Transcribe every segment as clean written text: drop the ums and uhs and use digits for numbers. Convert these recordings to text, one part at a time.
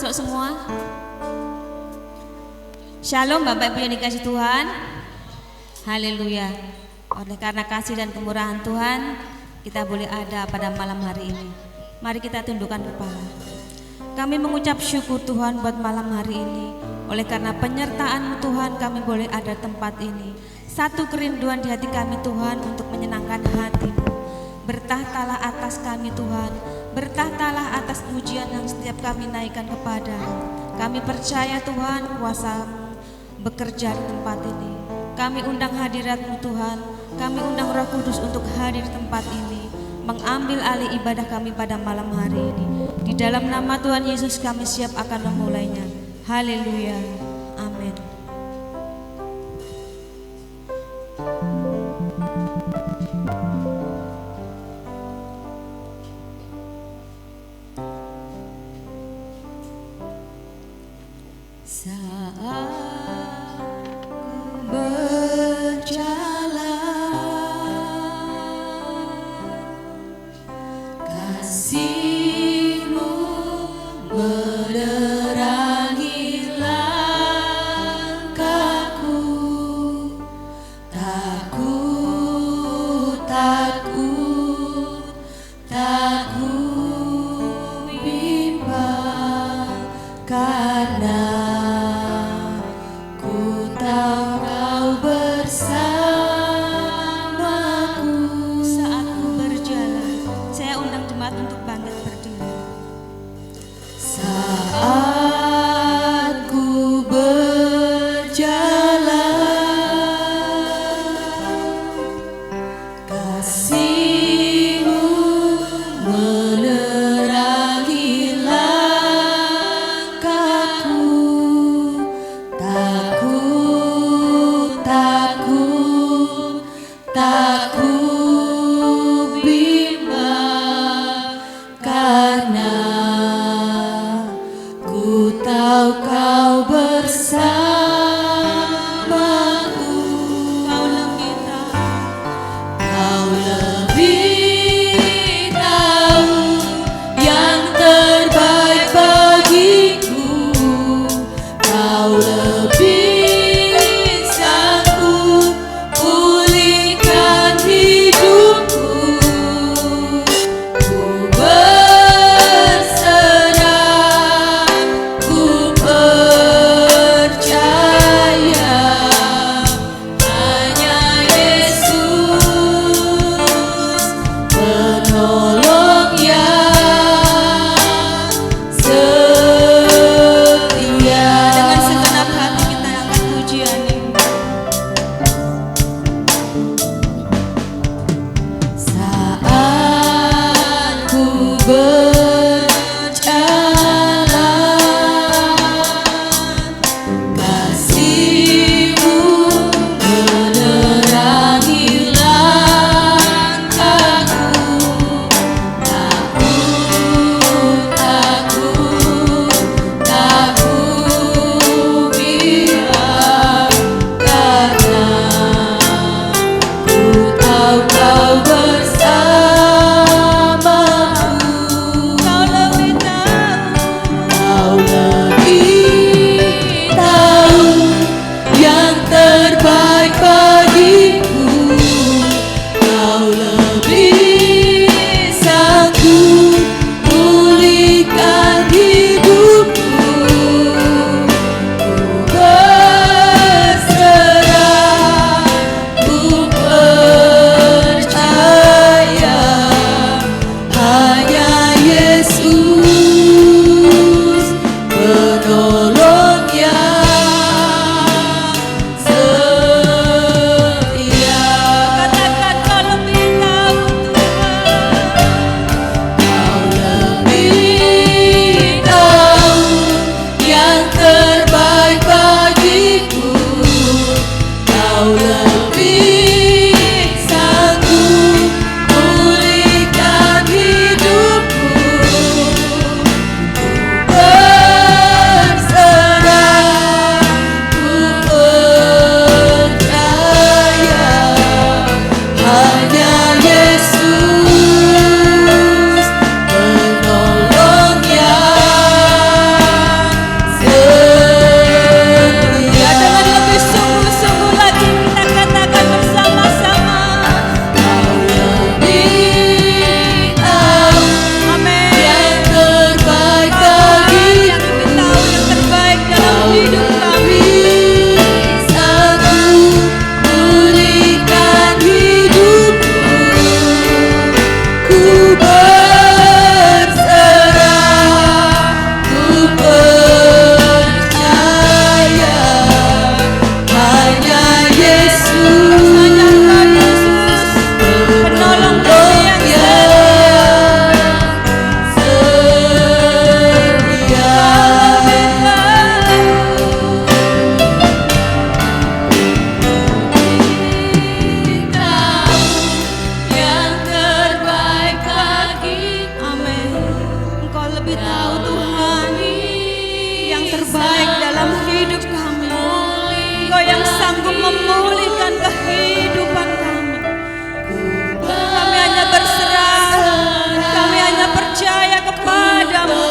masuk semua? Shalom Bapak Ibu yang dikasih Tuhan. Haleluya. Oleh karena kasih dan kemurahan Tuhan, kita boleh ada pada malam hari ini. Mari kita tundukkan kepala. Kami mengucap syukur Tuhan buat malam hari ini. Oleh karena penyertaan Tuhan, kami boleh ada tempat ini. Satu kerinduan di hati kami Tuhan untuk menyenangkan hati-Mu. Bertahtalah atas kami Tuhan, bertahtalah atas pujian yang setiap kami naikkan kepada-Mu. Kami percaya Tuhan kuasa-Mu bekerja di tempat ini. Kami undang hadirat-Mu Tuhan, kami undang Roh Kudus untuk hadir di tempat ini, mengambil alih ibadah kami pada malam hari ini. Di dalam nama Tuhan Yesus kami siap akan memulainya. Haleluya, amin. Saat ku berjalan, kasih-Mu menerangi langkahku. Takut, takut, takut bimbang, karena ku tahu Kau bersamaku. Saat ku berjalan, saya undang jemaat untuk bangkit berdiri. Saat ku berjalan, kasih-Mu menerangi langkahku. terbaik dalam hidup kami. Engkau yang sanggup memulihkan kehidupan kami. Kami hanya berserah, kami hanya percaya kepadamu.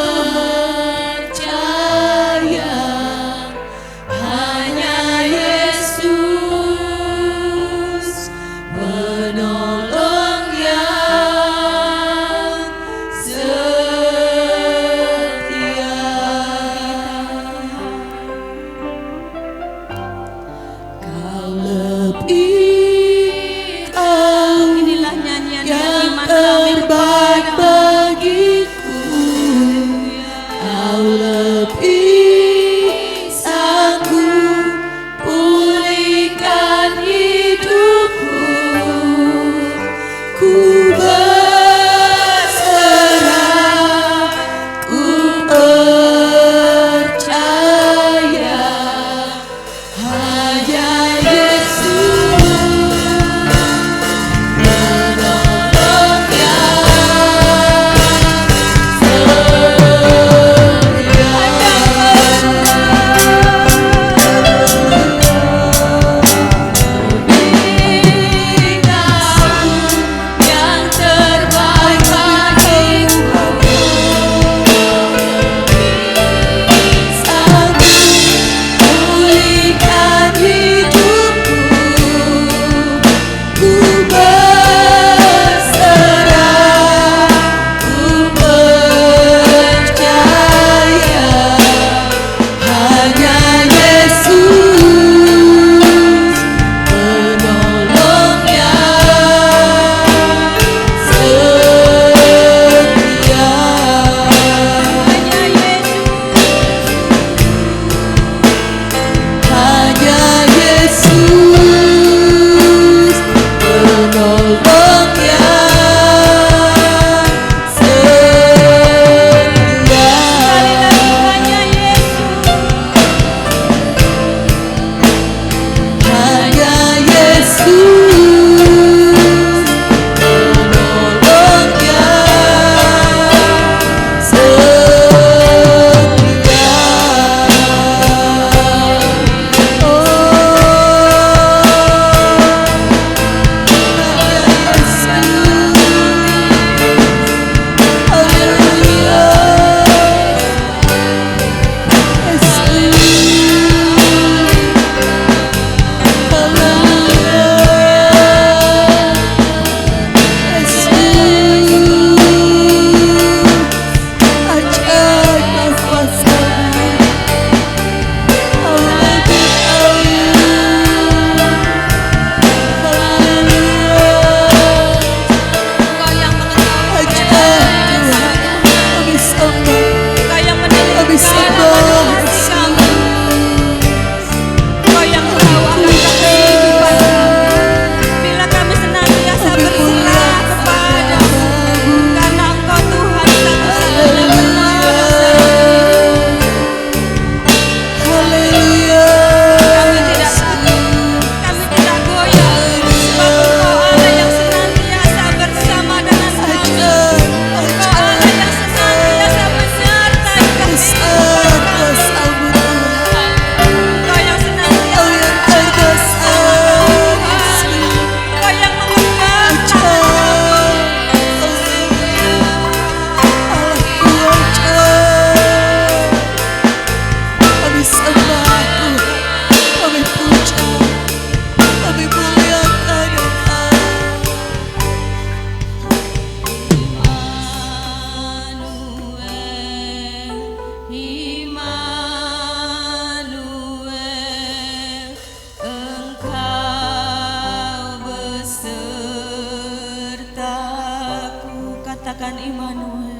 katakan Immanuel.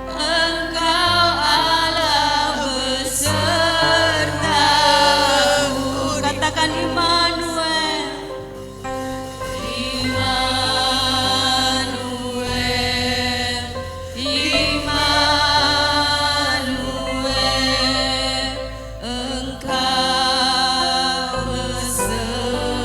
Engkau Allah besertaku. Katakan Immanuel. Engkau besertaku.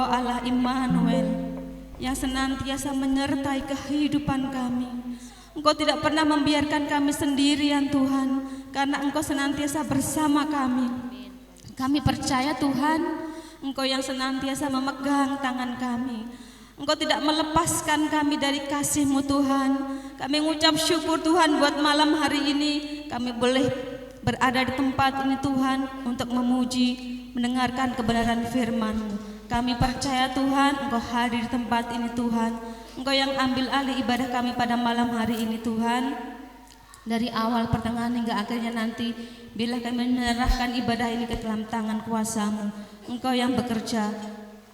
Allah Immanuel yang senantiasa menyertai kehidupan kami. Engkau tidak pernah membiarkan kami sendirian Tuhan, karena Engkau senantiasa bersama kami. Kami percaya Tuhan, Engkau yang senantiasa memegang tangan kami. Engkau tidak melepaskan kami dari kasih-Mu Tuhan. Kami mengucap syukur Tuhan buat malam hari ini kami boleh berada di tempat ini Tuhan untuk memuji, mendengarkan kebenaran firman-Mu. Kami percaya Tuhan Engkau hadir di tempat ini Tuhan. Engkau yang ambil alih ibadah kami pada malam hari ini Tuhan. Dari awal, pertengahan hingga akhirnya nanti, bila kami menyerahkan ibadah ini ke dalam tangan kuasa-Mu, Engkau yang bekerja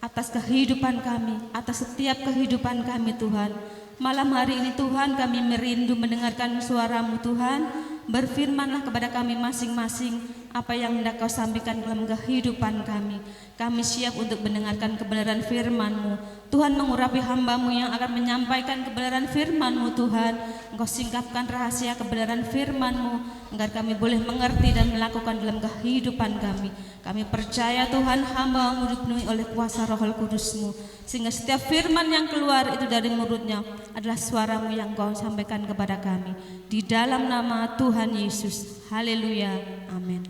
atas kehidupan kami, atas setiap kehidupan kami Tuhan. Malam hari ini Tuhan, kami merindu mendengarkan suara-Mu Tuhan. Berfirmanlah kepada kami masing-masing apa yang hendak Kau sampaikan dalam kehidupan kami. Kami siap untuk mendengarkan kebenaran firman-Mu. Tuhan, mengurapi hamba-Mu yang akan menyampaikan kebenaran firman-Mu Tuhan. Engkau singkapkan rahasia kebenaran firman-Mu agar kami boleh mengerti dan melakukan dalam kehidupan kami. Kami percaya Tuhan, hamba-Mu dipenuhi oleh kuasa Roh Kudus-Mu, sehingga setiap firman yang keluar itu dari mulutnya adalah suara-Mu yang Kau sampaikan kepada kami. Di dalam nama Tuhan Yesus. Haleluya. Amin.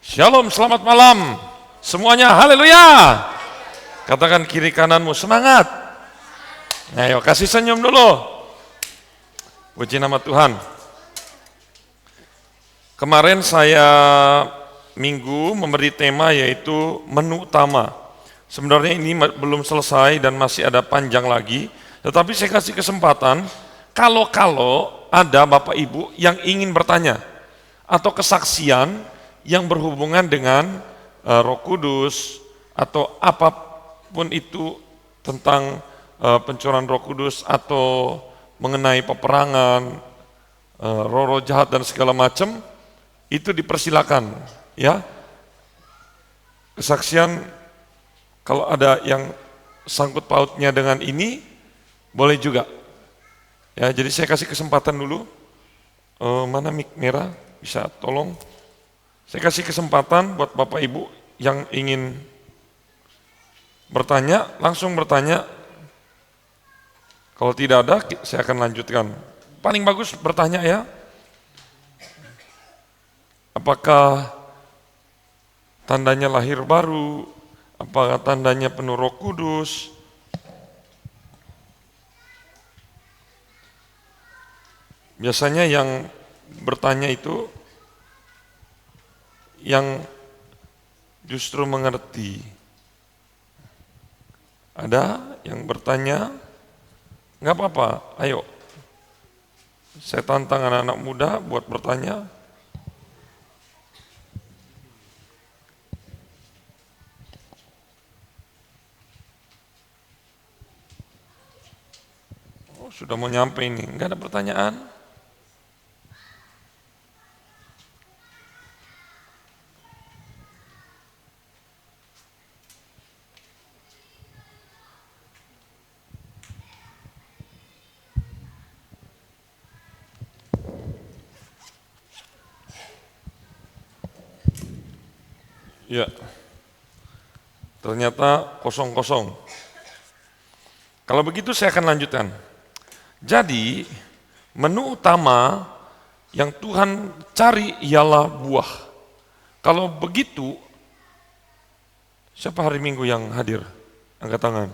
Shalom, selamat malam semuanya, haleluya. Katakan kiri kananmu, semangat. Ayo kasih senyum dulu. Puji nama Tuhan. Kemarin saya minggu memberi tema yaitu menu utama. Sebenarnya ini belum selesai dan masih ada panjang lagi, tetapi saya kasih kesempatan kalau ada Bapak Ibu yang ingin bertanya atau kesaksian yang berhubungan dengan Roh Kudus atau apapun itu tentang pencurahan Roh Kudus atau mengenai peperangan, roh-roh jahat dan segala macam, itu dipersilakan ya. Kesaksian kalau ada yang sangkut pautnya dengan ini boleh juga. Ya, jadi saya kasih kesempatan dulu. Mana mic merah? Bisa tolong? Saya kasih kesempatan buat Bapak Ibu yang ingin bertanya, langsung bertanya. Kalau tidak ada, saya akan lanjutkan. Paling bagus bertanya ya. Apakah tandanya lahir baru? Apakah tandanya penuh Roh Kudus? Biasanya yang bertanya itu yang justru mengerti. Ada yang bertanya, nggak apa-apa, ayo. Saya tantang anak-anak muda buat bertanya. Oh, sudah mau nyampe ini, nggak ada pertanyaan? Ya, ternyata kosong-kosong. Kalau begitu saya akan lanjutkan. Jadi, menu utama yang Tuhan cari ialah buah. Kalau begitu, siapa hari Minggu yang hadir? Angkat tangan.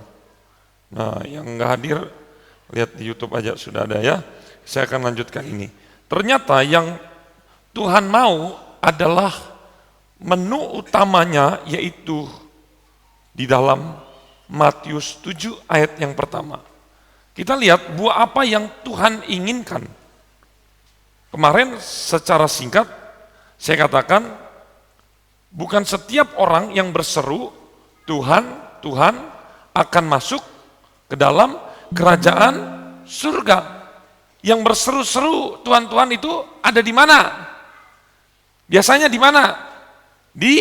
Nah, yang enggak hadir, lihat di YouTube aja sudah ada ya. Saya akan lanjutkan ini. Ternyata yang Tuhan mau adalah menu utamanya, yaitu di dalam Matius 7 ayat yang pertama. Kita lihat buah apa yang Tuhan inginkan. Kemarin secara singkat saya katakan, bukan setiap orang yang berseru Tuhan, Tuhan akan masuk ke dalam kerajaan surga. Yang berseru-seru Tuhan, Tuhan itu ada di mana? Biasanya di mana? Di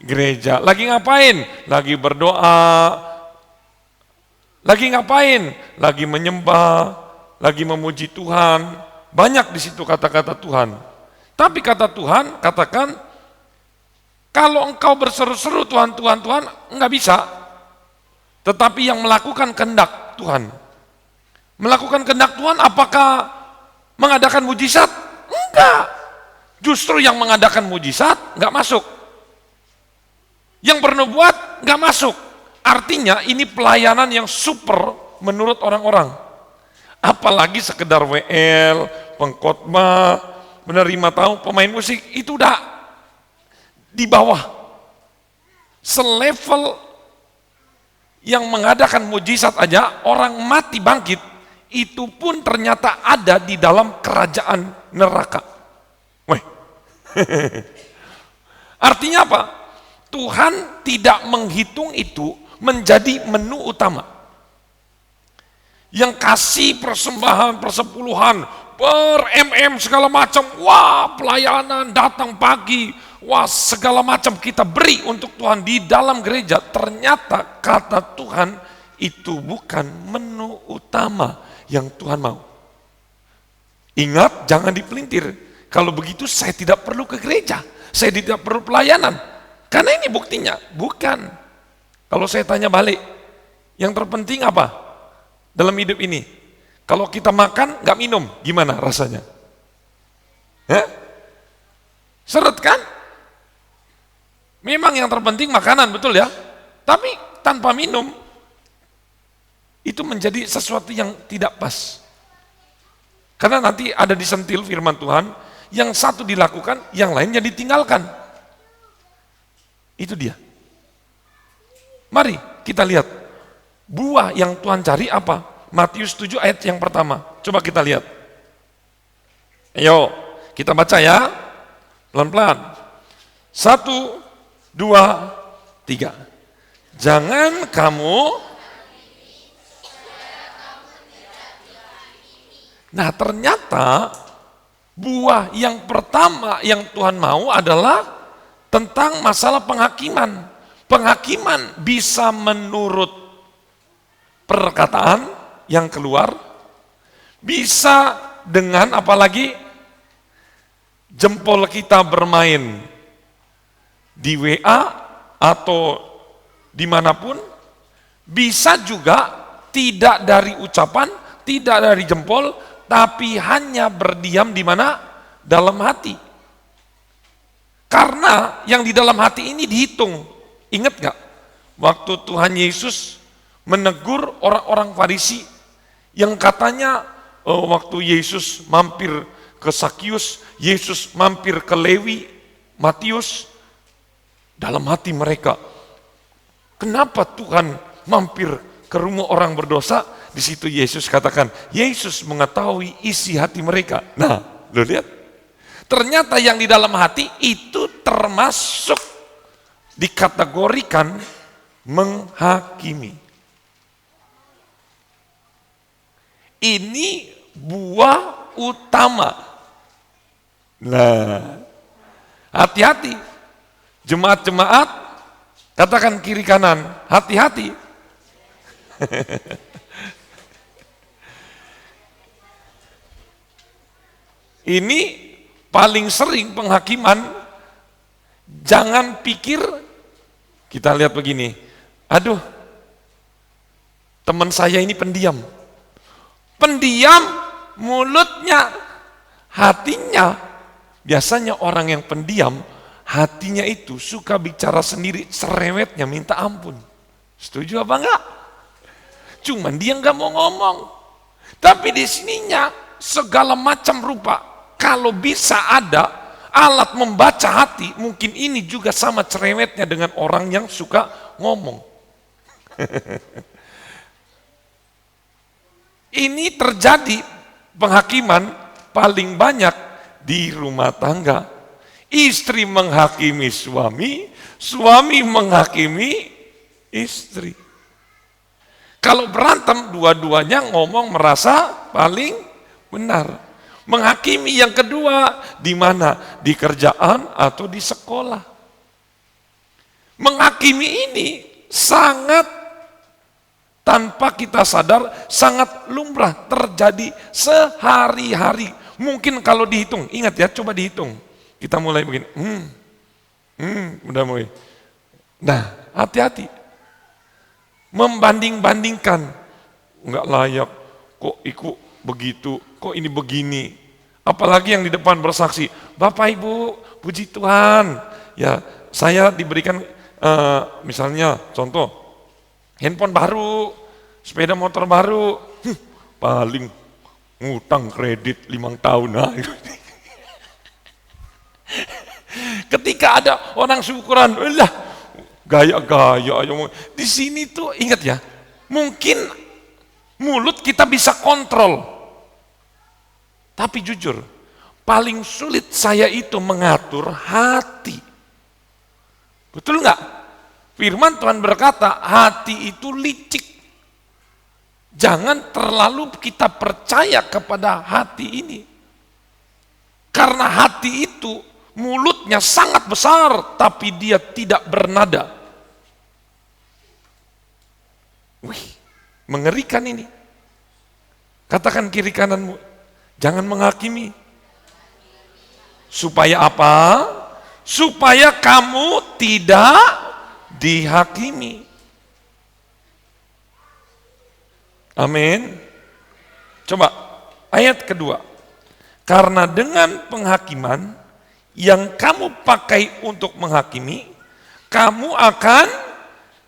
gereja. Lagi ngapain? Lagi berdoa. Lagi ngapain? Lagi menyembah, lagi memuji Tuhan. Banyak di situ kata-kata Tuhan. Tapi kata Tuhan katakan, Kalau engkau berseru-seru Tuhan, Tuhan, Tuhan, enggak bisa. Tetapi yang melakukan kehendak Tuhan. Melakukan kehendak Tuhan apakah mengadakan mujizat? Enggak. Justru yang mengadakan mujizat enggak masuk. Yang bernubuat enggak masuk. Artinya ini pelayanan yang super menurut orang-orang. Apalagi sekedar WL, pengkhotbah, menerima tamu, pemain musik, itu udah di bawah. Selevel yang mengadakan mujizat aja, orang mati bangkit, itu pun ternyata ada di dalam kerajaan neraka. Weh. Artinya apa? Tuhan tidak menghitung itu menjadi menu utama. Yang kasih persembahan, persepuluhan, per segala macam, wah pelayanan datang pagi, wah segala macam kita beri untuk Tuhan di dalam gereja. Ternyata kata Tuhan itu bukan menu utama yang Tuhan mau. Ingat, jangan dipelintir. Kalau begitu saya tidak perlu ke gereja, saya tidak perlu pelayanan. Karena ini buktinya, bukan. Kalau saya tanya balik, yang terpenting apa dalam hidup ini? Kalau kita makan, nggak minum, gimana rasanya? Seret kan? Memang yang terpenting makanan, betul ya? Tapi tanpa minum, itu menjadi sesuatu yang tidak pas. Karena nanti ada disentil firman Tuhan, yang satu dilakukan, yang lainnya ditinggalkan. Itu dia. Mari kita lihat, buah yang Tuhan cari apa? Matius 7 ayat yang pertama. Coba kita lihat. Ayo, kita baca ya. Pelan-pelan. 1, 2, 3. Jangan kamu. Nah, ternyata buah yang pertama yang Tuhan mau adalah tentang masalah penghakiman. Penghakiman bisa menurut perkataan yang keluar, bisa dengan apalagi jempol kita bermain di WA atau dimanapun, bisa juga tidak dari ucapan, tidak dari jempol, tapi hanya berdiam di mana? Dalam hati. Karena yang di dalam hati ini dihitung. Ingat gak? Waktu Tuhan Yesus menegur orang-orang Farisi yang katanya waktu Yesus mampir ke Sakius, Yesus mampir ke Lewi, Matius, dalam hati mereka, kenapa Tuhan mampir ke rumah orang berdosa? Di situ Yesus katakan, Yesus mengetahui isi hati mereka. Nah, lo lihat, ternyata yang di dalam hati itu termasuk dikategorikan menghakimi. Ini buah utama. Nah, hati-hati. Jemaat-jemaat, katakan kiri kanan, hati-hati. Ini paling sering penghakiman. Jangan pikir, kita lihat begini, aduh, teman saya ini pendiam. Pendiam mulutnya, hatinya, biasanya orang yang pendiam, hatinya itu suka bicara sendiri, cerewetnya minta ampun. Setuju apa enggak? Cuman dia enggak mau ngomong. Tapi di sininya segala macam rupa. Kalau bisa ada alat membaca hati, mungkin ini juga sama cerewetnya dengan orang yang suka ngomong. Ini terjadi penghakiman paling banyak di rumah tangga. Istri menghakimi suami, suami menghakimi istri. Kalau berantem, dua-duanya ngomong merasa paling benar. Menghakimi yang kedua, di mana? Di kerjaan atau di sekolah. Menghakimi ini sangat tanpa kita sadar, sangat lumrah terjadi sehari-hari. Mungkin kalau dihitung, ingat ya, coba dihitung. Kita mulai begini, Udah mulai. Nah, hati-hati. Membanding-bandingkan. Enggak layak, kok ikut begitu, kok ini begini. Apalagi yang di depan bersaksi, Bapak Ibu, puji Tuhan. Ya, saya diberikan misalnya contoh, handphone baru, sepeda motor baru, paling ngutang kredit 5 tahun. Nah. Ketika ada orang syukuran, lah gaya-gaya. Di sini tuh ingat ya, mungkin mulut kita bisa kontrol. Tapi jujur, paling sulit saya itu mengatur hati. Betul nggak? Firman Tuhan berkata, hati itu licik. Jangan terlalu kita percaya kepada hati ini. Karena hati itu mulutnya sangat besar, tapi dia tidak bernada. Wih, mengerikan ini. Katakan kiri kananmu, jangan menghakimi. Supaya apa? Supaya kamu tidak dihakimi. Amin. Coba ayat kedua. Karena dengan penghakiman yang kamu pakai untuk menghakimi, kamu akan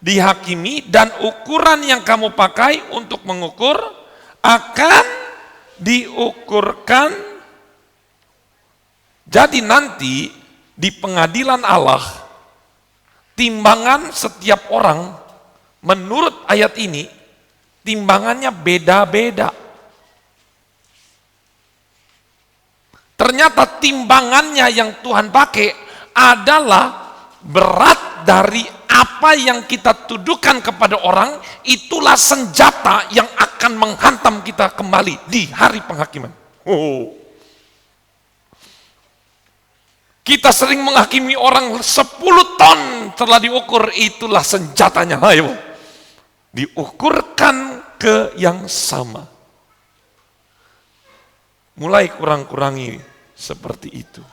dihakimi, dan ukuran yang kamu pakai untuk mengukur akan diukurkan. Jadi nanti di pengadilan Allah, timbangan setiap orang menurut ayat ini, timbangannya beda-beda. Ternyata timbangannya yang Tuhan pakai adalah berat dari apa yang kita tuduhkan kepada orang, itulah senjata yang akan menghantam kita kembali di hari penghakiman. Kita sering menghakimi orang 10 ton telah diukur, itulah senjatanya. Ayo, diukurkan ke yang sama. Mulai kurang-kurangi seperti itu.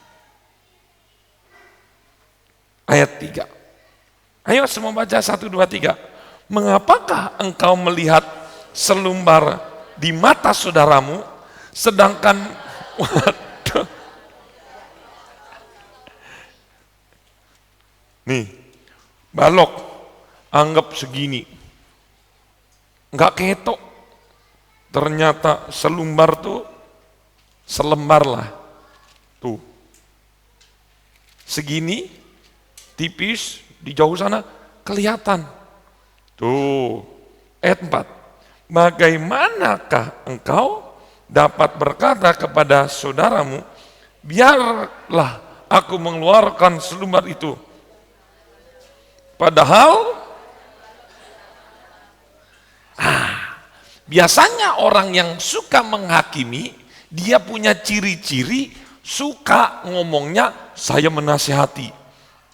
Ayat 3. Ayo semua baca 1, 2, 3. Mengapakah engkau melihat selumbar di mata saudaramu, sedangkan waduh. Nih, balok anggap segini. Enggak ketok. Ternyata selumbar tuh selembar lah. Tuh. Segini, tipis, di jauh sana kelihatan. Tuh. Ayat 4. Bagaimanakah engkau dapat berkata kepada saudaramu, biarlah aku mengeluarkan selumbar itu. Padahal biasanya orang yang suka menghakimi, dia punya ciri-ciri suka ngomongnya saya menasihati.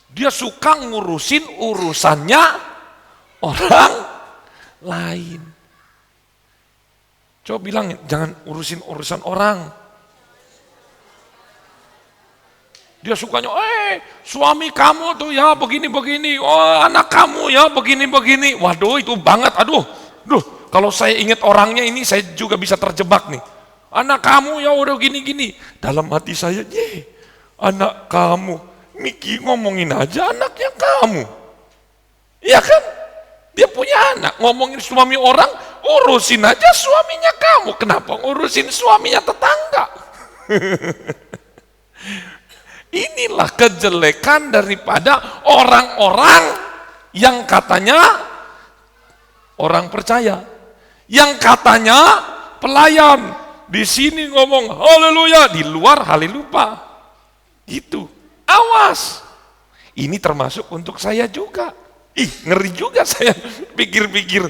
Dia suka ngurusin urusannya orang lain. Coba bilang, jangan urusin urusan orang. Dia sukanya, suami kamu tuh ya begini-begini, oh anak kamu ya begini-begini. Waduh itu banget, aduh. Kalau saya ingat orangnya ini saya juga bisa terjebak nih. Anak kamu ya udah gini-gini. Dalam hati saya, anak kamu. Miki ngomongin aja anaknya kamu. Iya kan? Dia punya anak, ngomongin suami orang, urusin aja suaminya kamu. Kenapa ngurusin suaminya tetangga? Inilah kejelekan daripada orang-orang yang katanya orang percaya, yang katanya pelayan, di sini ngomong haleluya, di luar halelupa. Gitu. Awas. Ini termasuk untuk saya juga. Ngeri juga saya pikir-pikir.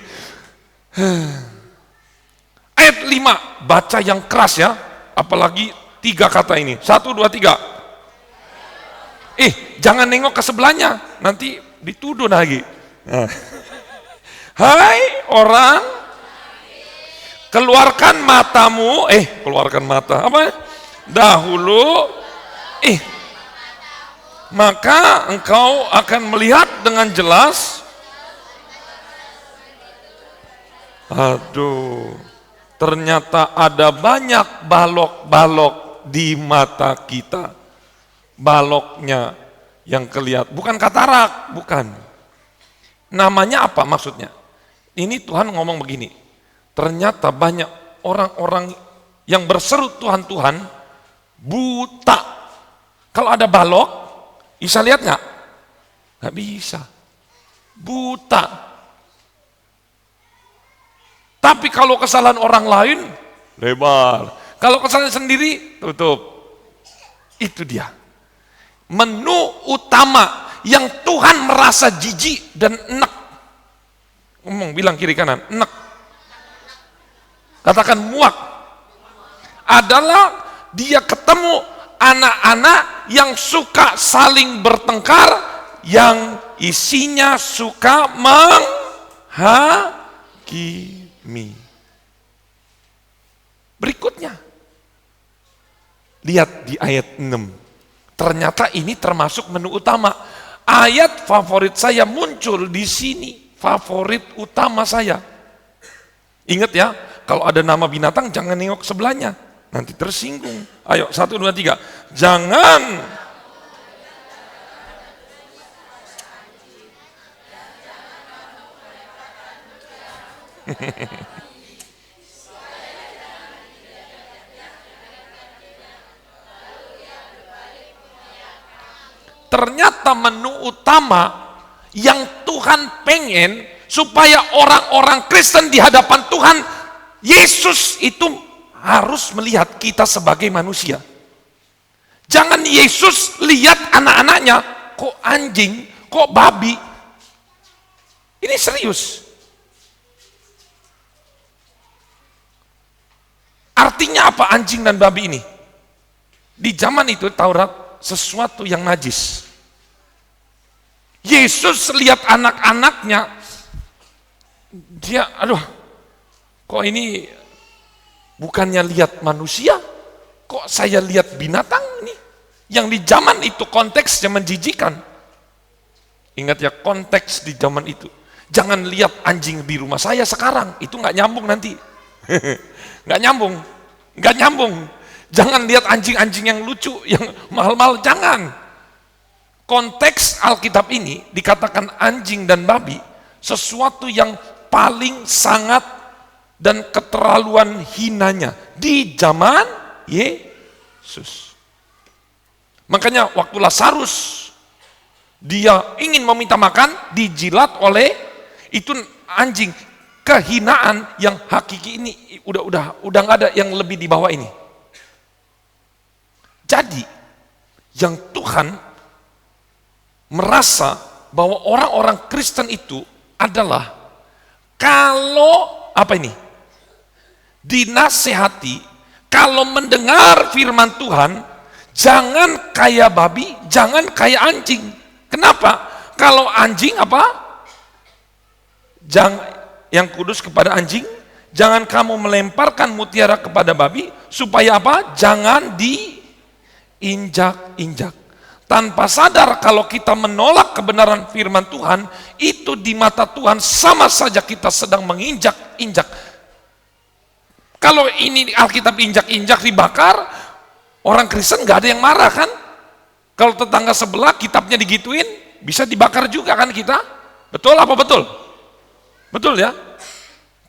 Ayat 5, baca yang keras ya, apalagi 3 kata ini. 1, 2, 3. Jangan nengok ke sebelahnya, nanti dituduh lagi. Hai orang, keluarkan matamu, keluarkan mata, apa? Dahulu, maka engkau akan melihat dengan jelas. Aduh, ternyata ada banyak balok-balok di mata kita. Baloknya yang kelihatan, bukan katarak, bukan. Namanya apa maksudnya? Ini Tuhan ngomong begini, ternyata banyak orang-orang yang berseru Tuhan, Tuhan, buta. Kalau ada balok, bisa lihat nggak? Nggak bisa. Buta. Tapi kalau kesalahan orang lain, lebar. Kalau kesalahan sendiri, tutup. Itu dia. Menu utama yang Tuhan merasa jijik dan enek. Ngomong, bilang kiri kanan, enek. Katakan muak. Adalah dia ketemu anak-anak yang suka saling bertengkar, yang isinya suka menghakimi. Berikutnya, lihat di ayat 6. Ternyata ini termasuk menu utama. Ayat favorit saya muncul di sini, favorit utama saya. Ingat ya, kalau ada nama binatang jangan nengok sebelahnya, nanti tersinggung. Ayo, 1, 2, 3. Jangan. Ternyata menu utama yang Tuhan pengen supaya orang-orang Kristen di hadapan Tuhan, Yesus itu harus melihat kita sebagai manusia. Jangan Yesus lihat anak-anaknya, kok anjing, kok babi. Ini serius. Artinya apa anjing dan babi ini? Di zaman itu Taurat sesuatu yang najis. Yesus lihat anak-anaknya, dia, aduh, kok ini bukannya lihat manusia, kok saya lihat binatang ini? Yang di zaman itu konteksnya menjijikan. Ingat ya, konteks di zaman itu. Jangan lihat anjing di rumah saya sekarang, itu nggak nyambung nanti. Nggak nyambung. Jangan lihat anjing-anjing yang lucu, yang mahal-mahal, jangan. Konteks Alkitab ini dikatakan anjing dan babi, sesuatu yang paling sangat dan keterlaluan hinanya di zaman Yesus. Makanya waktu Lazarus dia ingin meminta makan, dijilat oleh itu anjing. Kehinaan yang hakiki ini udah nggak ada yang lebih di bawah ini. Jadi yang Tuhan merasa bahwa orang-orang Kristen itu adalah kalau apa ini? Dinasehati, kalau mendengar firman Tuhan, jangan kayak babi, jangan kayak anjing. Kenapa? Kalau anjing apa? Jangan yang kudus kepada anjing, jangan kamu melemparkan mutiara kepada babi, supaya apa? Jangan diinjak-injak. Tanpa sadar kalau kita menolak kebenaran firman Tuhan, itu di mata Tuhan sama saja kita sedang menginjak-injak. Kalau ini Alkitab injak-injak dibakar, orang Kristen gak ada yang marah kan? Kalau tetangga sebelah kitabnya digituin, bisa dibakar juga kan kita? Betul apa betul? Betul ya?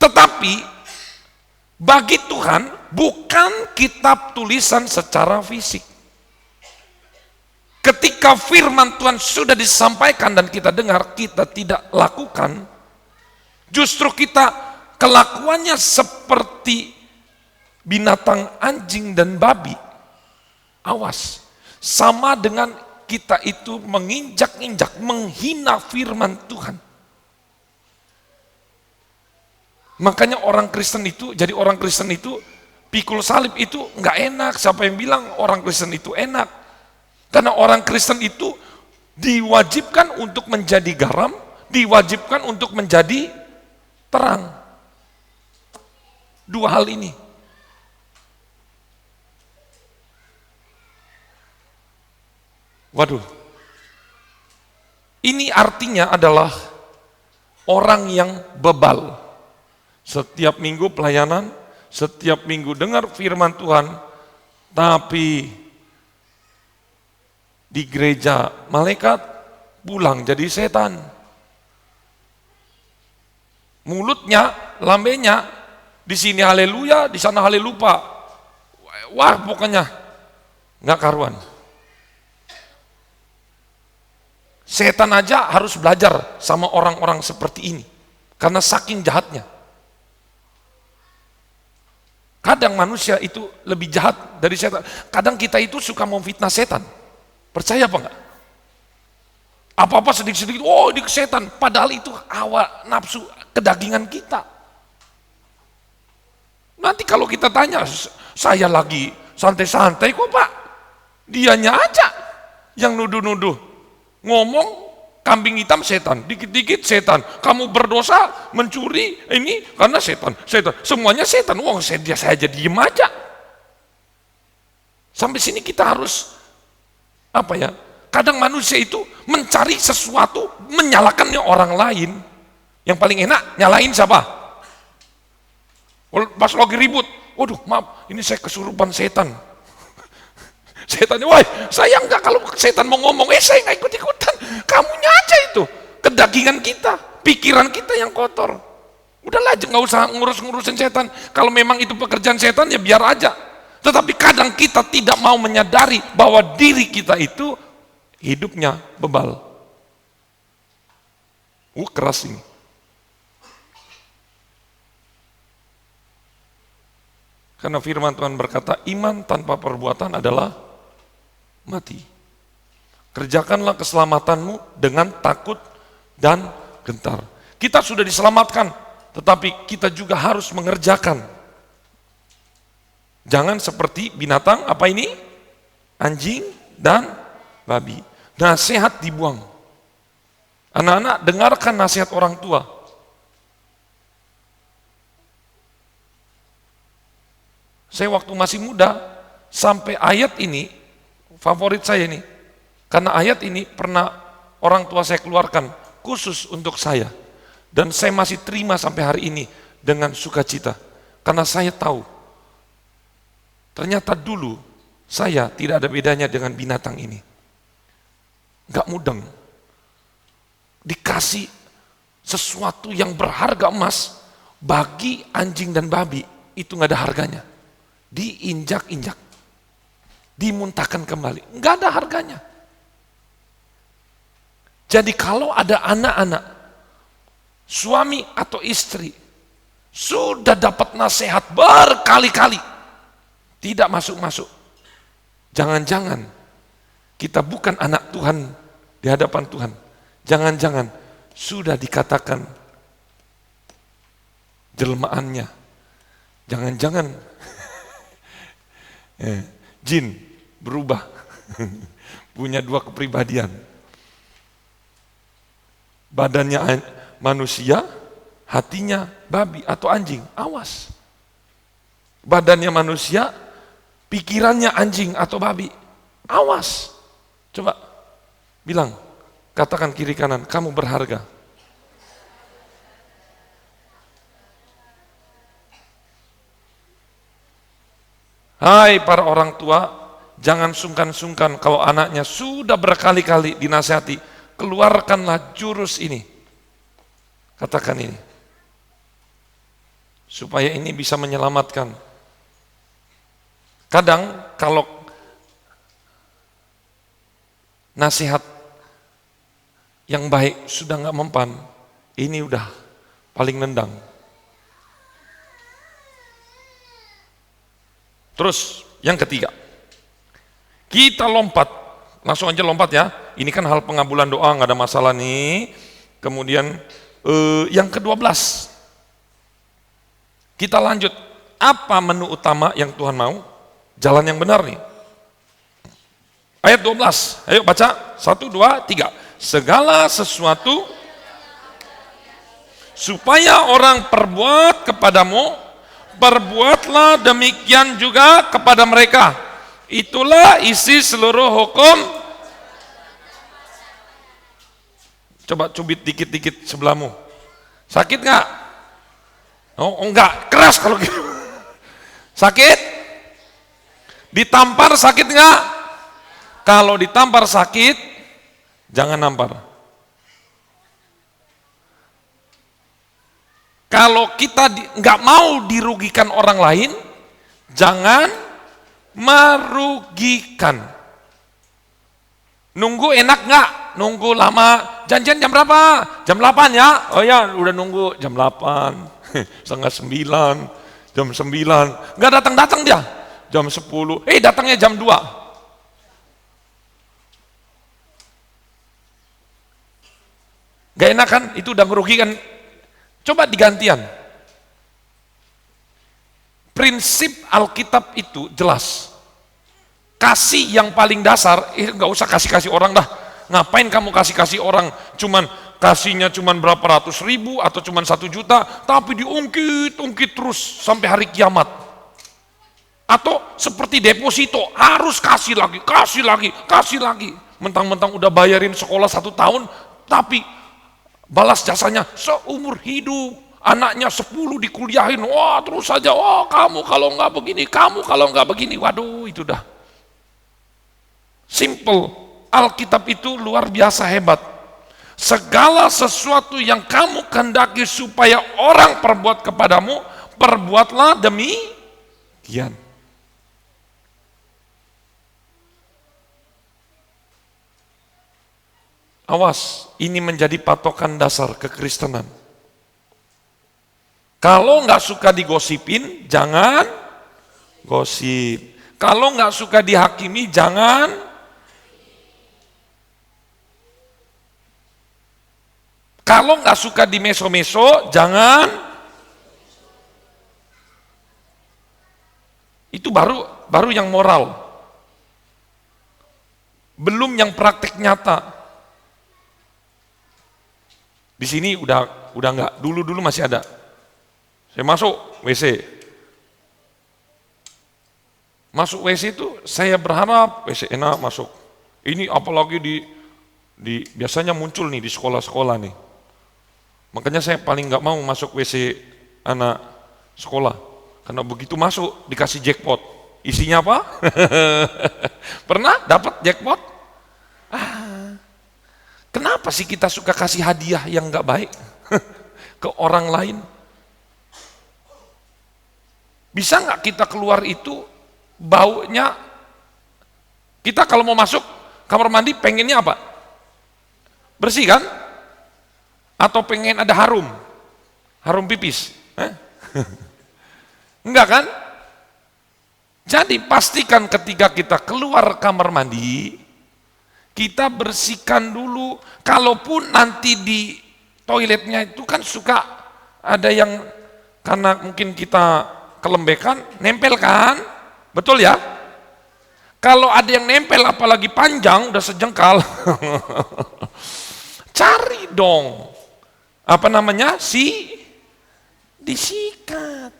Tetapi bagi Tuhan bukan kitab tulisan secara fisik. Ketika firman Tuhan sudah disampaikan dan kita dengar, kita tidak lakukan, justru kita kelakuannya seperti binatang anjing dan babi. Awas, sama dengan kita itu menginjak-injak, menghina firman Tuhan. Makanya orang Kristen itu, jadi orang Kristen itu, pikul salib itu nggak enak. Siapa yang bilang orang Kristen itu enak? Karena orang Kristen itu diwajibkan untuk menjadi garam, diwajibkan untuk menjadi terang. Dua hal ini. Waduh, Ini artinya adalah orang yang bebal. Setiap minggu pelayanan, setiap minggu dengar firman Tuhan, tapi di gereja malaikat pulang jadi setan. Mulutnya, lambenya, di sini haleluya, di sana halelupa. Wah, pokoknya nggak karuan. Setan aja harus belajar sama orang-orang seperti ini, karena saking jahatnya. Kadang manusia itu lebih jahat dari setan. Kadang kita itu suka memfitnah setan. Percaya apa enggak? Apa-apa sedikit-sedikit, oh ini setan. Padahal itu hawa nafsu kedagingan kita. Nanti kalau kita tanya, saya lagi santai-santai kok Pak. Dianya aja yang nuduh-nuduh. Ngomong kambing hitam setan, dikit-dikit setan. Kamu berdosa, mencuri, ini karena setan. Semuanya setan. Wah, saya aja diem aja. Sampai sini kita harus kadang manusia itu mencari sesuatu, menyalahkan orang lain. Yang paling enak nyalain siapa? Pas lagi ribut, waduh maaf, ini saya kesurupan setan. Setannya, wah saya enggak, kalau setan mau ngomong, saya enggak ikut-ikutan. Kamunya aja itu, kedagingan kita, pikiran kita yang kotor. Udahlah, nggak usah ngurus-ngurusin setan. Kalau memang itu pekerjaan setan, ya biar aja. Tetapi kadang kita tidak mau menyadari bahwa diri kita itu hidupnya bebal. Keras ini. Karena firman Tuhan berkata, iman tanpa perbuatan adalah mati. Kerjakanlah keselamatanmu dengan takut dan gentar. Kita sudah diselamatkan, tetapi kita juga harus mengerjakan. Jangan seperti binatang, apa ini? Anjing dan babi. Nasihat dibuang. Anak-anak, dengarkan nasihat orang tua. Saya waktu masih muda, sampai ayat ini, favorit saya ini, karena ayat ini pernah orang tua saya keluarkan khusus untuk saya, dan saya masih terima sampai hari ini dengan sukacita, karena saya tahu ternyata dulu saya tidak ada bedanya dengan binatang ini, gak mudeng, dikasih sesuatu yang berharga emas, bagi anjing dan babi itu gak ada harganya, diinjak-injak, dimuntahkan kembali, nggak ada harganya. Jadi kalau ada anak-anak, suami atau istri, sudah dapat nasihat berkali-kali, tidak masuk-masuk, jangan-jangan kita bukan anak Tuhan di hadapan Tuhan. Jangan-jangan sudah dikatakan jelmaannya, jangan-jangan jin berubah, punya dua kepribadian. Badannya manusia, hatinya babi atau anjing, awas. Badannya manusia, pikirannya anjing atau babi, awas. Coba bilang, katakan kiri kanan, kamu berharga. Hai para orang tua, jangan sungkan-sungkan kalau anaknya sudah berkali-kali dinasihati, keluarkanlah jurus ini. Katakan ini. Supaya ini bisa menyelamatkan. Kadang kalau nasihat yang baik sudah nggak mempan, ini udah paling nendang. Terus yang ketiga, kita lompat, langsung aja lompat ya. Ini kan hal pengabulan doa, nggak ada masalah nih. Kemudian yang ke-12, kita lanjut. Apa menu utama yang Tuhan mau? Jalan yang benar nih. Ayat 12, ayo baca, 1, 2, 3. Segala sesuatu supaya orang perbuat kepadamu, perbuatlah demikian juga kepada mereka. Itulah isi seluruh hukum. Coba cubit dikit-dikit sebelahmu. Sakit nggak? Oh enggak, keras kalau gitu. Sakit? Ditampar sakit nggak? Kalau ditampar sakit, jangan nampar. Kalau kita nggak mau dirugikan orang lain, jangan merugikan. Nunggu enak nggak? Nunggu lama. Janjian jam berapa? Jam 8 ya? Oh ya, udah nunggu jam 8, setengah 9, jam 9. Nggak datang-datang dia. Jam 10, datangnya jam 2. Nggak enak kan? Itu udah merugikan. Coba digantian. Prinsip Alkitab itu jelas. Kasih yang paling dasar, nggak usah kasih-kasih orang dah. Ngapain kamu kasih-kasih orang, kasihnya cuman berapa ratus ribu atau cuman 1 juta, tapi diungkit terus sampai hari kiamat. Atau seperti deposito, harus kasih lagi. Mentang-mentang udah bayarin sekolah 1 tahun, tapi balas jasanya seumur hidup. Anaknya 10 dikuliahin, wah terus saja, wah kamu kalau nggak begini, waduh itu dah. Simple, Alkitab itu luar biasa hebat. Segala sesuatu yang kamu kehendaki supaya orang perbuat kepadamu, perbuatlah demikian. Awas, ini menjadi patokan dasar kekristenan. Kalau nggak suka digosipin, jangan gosip. Kalau nggak suka dihakimi, jangan. Kalau nggak suka di meso-meso, jangan. Itu baru yang moral. Belum yang praktek nyata. Di sini udah nggak, dulu masih ada. Saya masuk WC. Masuk WC itu saya berharap WC enak masuk. Ini apalagi di biasanya muncul nih di sekolah-sekolah nih. Makanya saya paling nggak mau masuk WC anak sekolah. Karena begitu masuk dikasih jackpot. Isinya apa? Pernah dapat jackpot? Kenapa sih kita suka kasih hadiah yang nggak baik ke orang lain? Bisa nggak kita keluar itu baunya? Kita kalau mau masuk kamar mandi pengennya apa? Bersih kan? Atau pengen ada harum pipis? Enggak kan? Jadi pastikan ketika kita keluar kamar mandi, kita bersihkan dulu. Kalaupun nanti di toiletnya itu kan suka ada yang karena mungkin kita kelembekan, nempel kan? Betul ya? Kalau ada yang nempel apalagi panjang, udah sejengkal, cari dong. Disikat.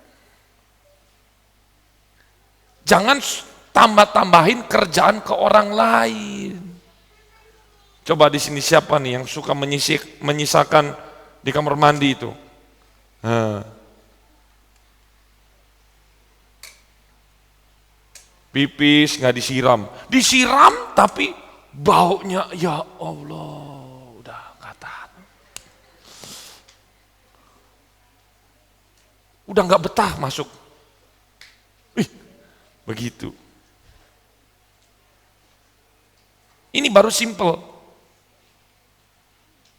Jangan tambah-tambahin kerjaan ke orang lain. Coba di sini siapa nih yang suka menyisakan di kamar mandi itu? Pipis nggak disiram tapi baunya ya Allah udah nggak tahan, udah nggak betah masuk. Begitu. Ini baru simple.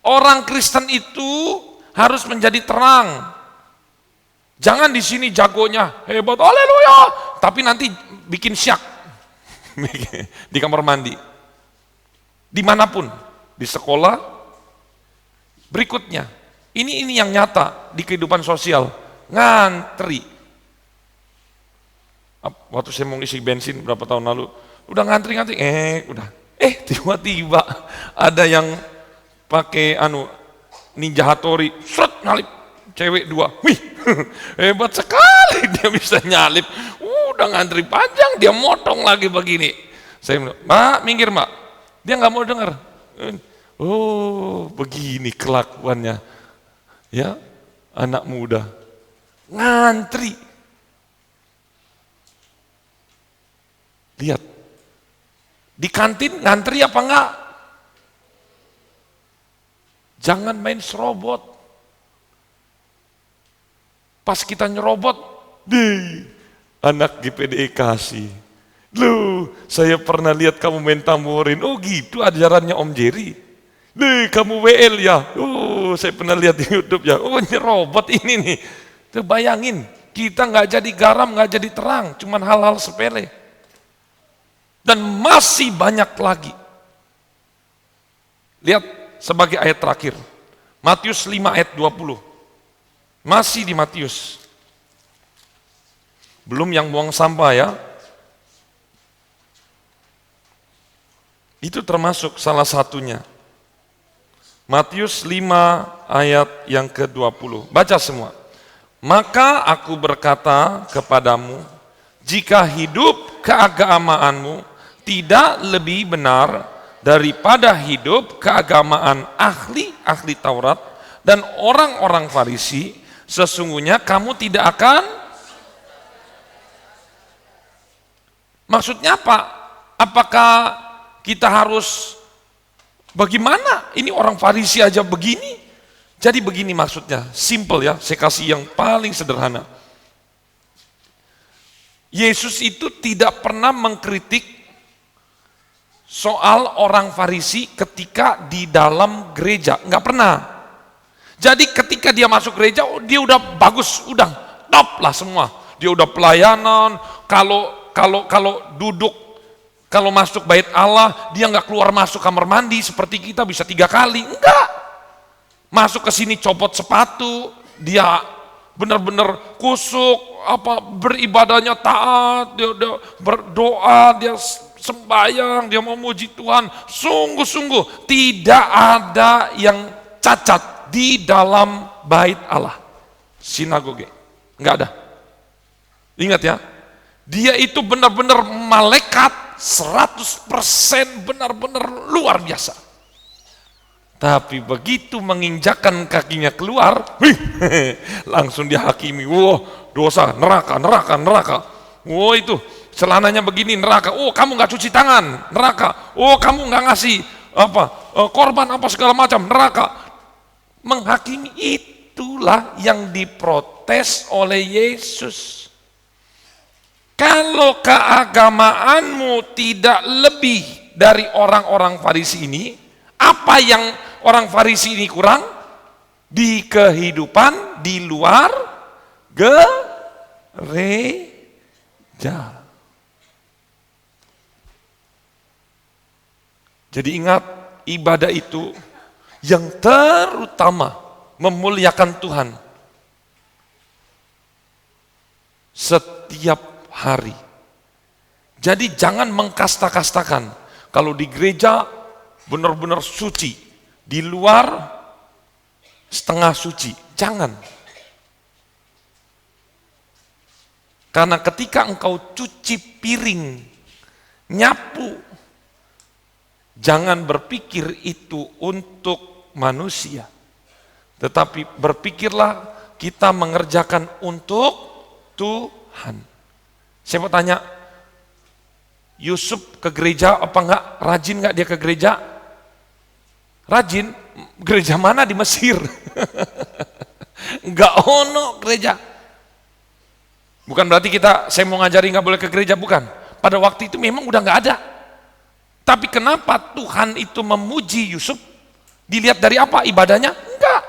Orang Kristen itu harus menjadi terang. Jangan di sini jagonya hebat, haleluya, tapi nanti bikin syak di kamar mandi, dimanapun, di sekolah. Berikutnya, ini yang nyata di kehidupan sosial, ngantri. Waktu saya mau isi bensin berapa tahun lalu, udah ngantri, udah, tiba-tiba ada yang pakai Ninja Hattori, nyalip, cewek 2, wih, hebat sekali dia bisa nyalip, udah ngantri panjang, dia motong lagi begini. Saya bilang, Mbak, minggir Mbak, dia nggak mau dengar, Oh, begini kelakuannya. Ya, anak muda. Ngantri. Lihat. Di kantin ngantri apa enggak? Jangan main serobot. Pas kita nyerobot, anak GPDE kasih. Loh, saya pernah lihat kamu main tamborin. Oh gitu ajarannya Om Jerry. Kamu WL ya? Oh, saya pernah lihat di YouTube ya. Oh, nyerobot ini nih. Tuh bayangin, kita nggak jadi garam, nggak jadi terang, cuman hal-hal sepele. Dan masih banyak lagi. Lihat sebagai ayat terakhir. Matius 5 ayat 20. Masih di Matius. Belum yang buang sampah ya. Itu termasuk salah satunya. Matius 5 ayat yang ke-20. Baca semua. Maka aku berkata kepadamu, jika hidup keagamaanmu tidak lebih benar daripada hidup keagamaan ahli-ahli Taurat dan orang-orang Farisi, sesungguhnya kamu tidak akan. Maksudnya apa? Apakah kita harus bagaimana? Ini orang Farisi aja begini. Jadi begini maksudnya, simple ya, saya kasih yang paling sederhana. Yesus itu tidak pernah mengkritik soal orang Farisi ketika di dalam gereja, nggak pernah. Jadi ketika dia masuk gereja, dia udah bagus, udah top lah semua. Dia udah pelayanan, kalau duduk, kalau masuk bait Allah, dia nggak keluar masuk kamar mandi seperti kita bisa 3 kali, enggak. Masuk ke sini copot sepatu, dia benar-benar kusuk, beribadahnya taat, dia berdoa, dia sembahyang, dia memuji Tuhan, sungguh-sungguh tidak ada yang cacat di dalam bait Allah, sinagoge, nggak ada. Ingat ya, dia itu benar-benar malaikat 100% benar-benar luar biasa. Tapi begitu menginjakkan kakinya keluar, langsung dihakimi. Wah, dosa, neraka. Wah, itu celananya begini, neraka. Oh, kamu nggak cuci tangan, neraka. Oh, kamu nggak ngasih korban apa segala macam, neraka. Menghakimi, itulah yang diprotes oleh Yesus. Kalau keagamaanmu tidak lebih dari orang-orang Farisi ini, apa yang orang Farisi ini kurang? Di kehidupan di luar gereja. Jadi ingat, ibadah itu yang terutama memuliakan Tuhan setiap hari. Jadi jangan mengkasta-kastakan. Kalau di gereja benar-benar suci, di luar setengah suci. Jangan. Karena ketika engkau cuci piring, nyapu, jangan berpikir itu untuk manusia. Tetapi berpikirlah kita mengerjakan untuk Tuhan. Saya mau tanya, Yusuf ke gereja apa enggak? Rajin enggak dia ke gereja? Rajin. Gereja mana di Mesir? Enggak ono gereja. Bukan berarti saya mau ngajari enggak boleh ke gereja, bukan. Pada waktu itu memang udah enggak ada. Tapi kenapa Tuhan itu memuji Yusuf? Dilihat dari apa? Ibadahnya? Enggak.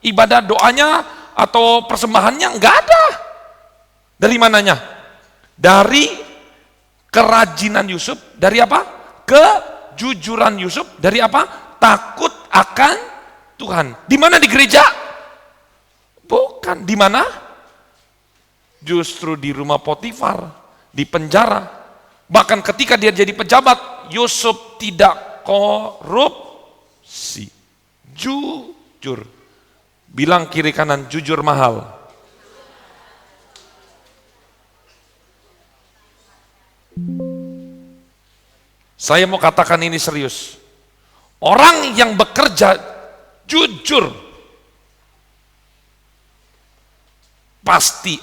Ibadah doanya atau persembahannya enggak ada. Dari mananya? Dari kerajinan Yusuf. Dari apa? Kejujuran Yusuf. Dari apa? Takut akan Tuhan. Di mana di gereja? Bukan. Di mana? Justru di rumah Potifar, di penjara. Bahkan ketika dia jadi pejabat, Yusuf tidak korupsi. Jujur. Bilang kiri kanan, jujur mahal. Saya mau katakan ini serius. Orang yang bekerja jujur pasti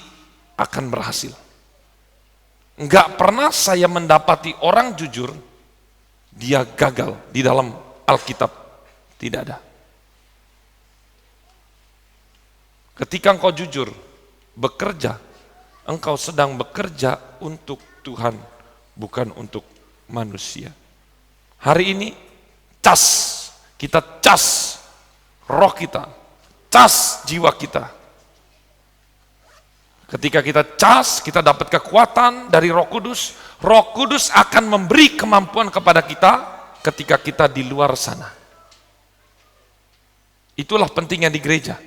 akan berhasil. Enggak pernah saya mendapati orang jujur dia gagal di dalam Alkitab. Tidak ada. Ketika engkau jujur bekerja, engkau sedang bekerja untuk Tuhan, bukan untuk manusia. Hari ini kita cas roh kita, cas jiwa kita. Ketika kita cas, kita dapat kekuatan dari Roh Kudus. Roh Kudus akan memberi kemampuan kepada kita ketika kita di luar sana. Itulah pentingnya di gereja.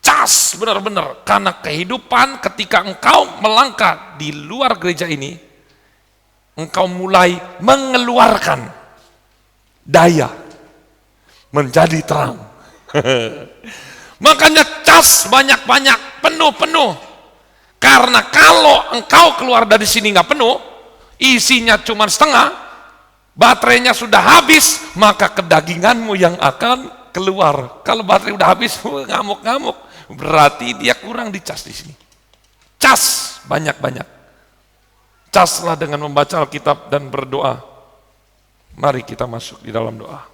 Cas benar-benar, karena kehidupan ketika engkau melangkah di luar gereja ini, engkau mulai mengeluarkan daya menjadi terang. Makanya cas banyak-banyak, penuh-penuh. Karena kalau engkau keluar dari sini nggak penuh, isinya cuma setengah, baterainya sudah habis, maka kedaginganmu yang akan keluar. Kalau baterai udah habis, ngamuk-ngamuk, berarti dia kurang dicas di sini. Cas banyak-banyak. Caslah dengan membaca Alkitab dan berdoa. Mari kita masuk di dalam doa.